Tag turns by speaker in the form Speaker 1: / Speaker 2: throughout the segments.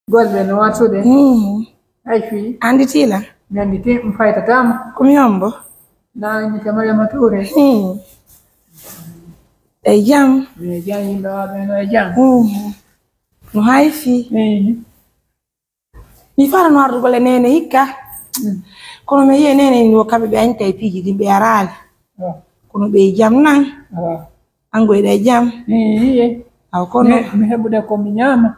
Speaker 1: Golbe no watude. Ai fi.
Speaker 2: Andi tila.
Speaker 1: Nandi te mfaita tamu.
Speaker 2: Kumyombo.
Speaker 1: Na ni kamari mature.
Speaker 2: Jam.
Speaker 1: Jam yimɓe waɓe no jam.
Speaker 2: No hayfi. Mi fara no ardugo le nene hikka. Kono me ye nene ni wokabe be anta e piji dimbe arali. Kono be jam nan. Ango e jam. Aw kono
Speaker 1: mi hebude ko mi nyama.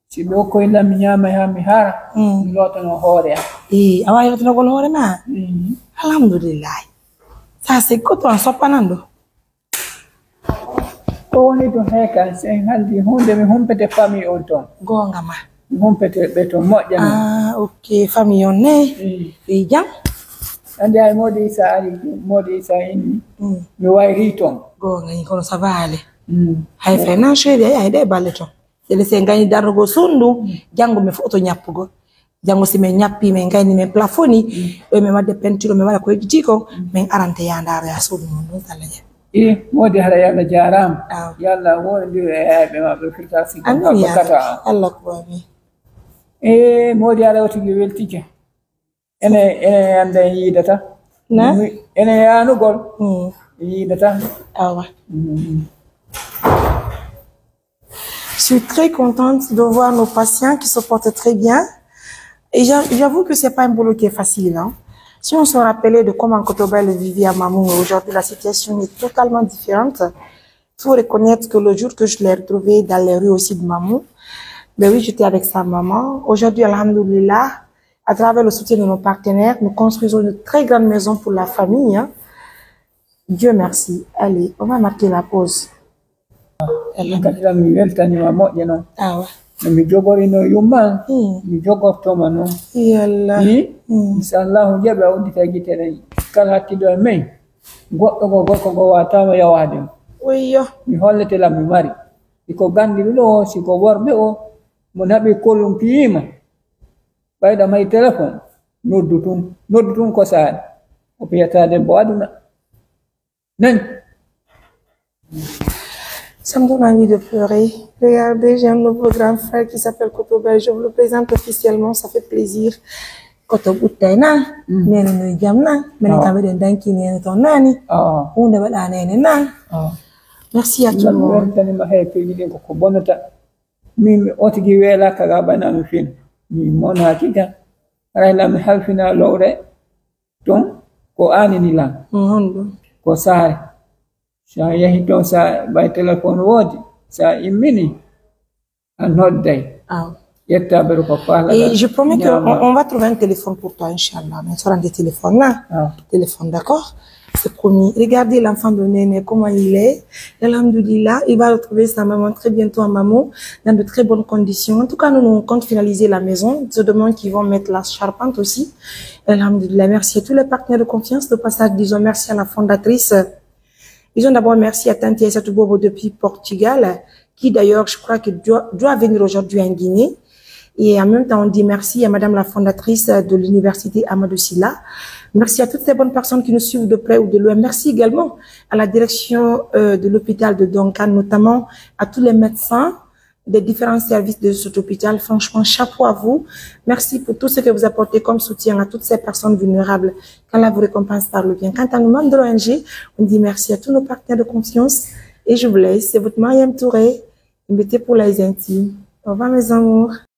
Speaker 1: Si be ko ila mi nyama ya mi hara. Mi lota no hore ya.
Speaker 2: Awa yo to gol hore ma. Alhamdulillah. Sa se ko to sopanando.
Speaker 1: Ko woni to heka sen haldi hunde mi humpete famille on ton.
Speaker 2: Gonga ma.
Speaker 1: Humpete be to moƴƴa.
Speaker 2: Ok, famille on ne. Be jam.
Speaker 1: Ande ay modi sa inni. Mi wayri ton.
Speaker 2: Gonga ni kono ça va aller. Hay financial de ay de balle ton. Dele se ngani dargo sundu jango me foto nyappugo. Jango si me nyappi me ngani me plafoni e me wadde peinture me wala ko jiko men arante yandaro ya sudu non tala ja.
Speaker 1: Modi hara yalla jaram. Yalla woni ay be ma be firtasi ko kata.
Speaker 2: Allah ko ami.
Speaker 1: Modi ala wotigi weltike. Ene ande yidata.
Speaker 2: Na?
Speaker 1: Ene yanugol. Yidata.
Speaker 2: Awa. Je suis très contente de voir nos patients qui se portent très bien. Et j'avoue que c'est pas un boulot qui est facile, hein. Si on se rappelait de comment Kotoba le vivait à Mamou, aujourd'hui la situation est totalement différente. Il faut reconnaître que le jour que je l'ai retrouvé dans les rues aussi de Mamou, ben oui, j'étais avec sa maman. Aujourd'hui, alhamdoulilah, à travers le soutien de nos partenaires, nous construisons une très grande maison pour la famille, hein. Dieu merci. Allez, on va marquer la pause.
Speaker 1: Mi jogorino yumma mi jogortoma noon inchallahu jaɓe a uddita guitere kala hakkido e men goɗɗo go gorko go watama yawade mi holletelam mi mari iko gandiɗo ɗo siko worɓe o mo naɓi kollum piyima ɓayɗa may téléphone noddu tun ko saare o piyata debbo aduna nani.
Speaker 2: Ça me donne envie de pleurer. Regardez, j'ai un nouveau grand frère qui s'appelle Kotoba. Je vous le présente officiellement, ça fait plaisir. Kotoba na, nene no jamna, mene kamere danki nene to nani. Unde bada nene na. Merci à tout le monde.
Speaker 1: Ko bonata min otigi wela kaga bana mi fin. Mi mona kika. Rayla mi halfina lowre ton ko anini lan. Ko sare. Sa yahi ton sa bay téléphone wodi sa immini an hodday yetta beru ko fala.
Speaker 2: Et je promets que on va trouver un téléphone pour toi inchallah, mais tu auras des téléphones là. Téléphone, d'accord? C'est promis. Regardez l'enfant de Néné comment il est. Alhamdoulilah, il va retrouver sa maman très bientôt à Mamou dans de très bonnes conditions. En tout cas, nous comptons finaliser la maison. Je demande qu'ils vont mettre la charpente aussi. Alhamdoulilah, merci à tous les partenaires de confiance. De passage, disons merci à la fondatrice. Disons d'abord merci à Tanti Aïssatou Bobo depuis Portugal, qui d'ailleurs, je crois que doit venir aujourd'hui en Guinée. Et en même temps, on dit merci à Madame la fondatrice de l'université Amadou Sylla. Merci à toutes ces bonnes personnes qui nous suivent de près ou de loin. Merci également à la direction de l'hôpital de Donkan, notamment à tous les médecins des différents services de cet hôpital. Franchement, chapeau à vous. Merci pour tout ce que vous apportez comme soutien à toutes ces personnes vulnérables. Qu'Allah vous récompense par le bien. Quant à nous, membres de l'ONG, on dit merci à tous nos partenaires de confiance. Et je vous laisse. C'est votre Mariam Touré. Invité pour les intimes. Au revoir, mes amours.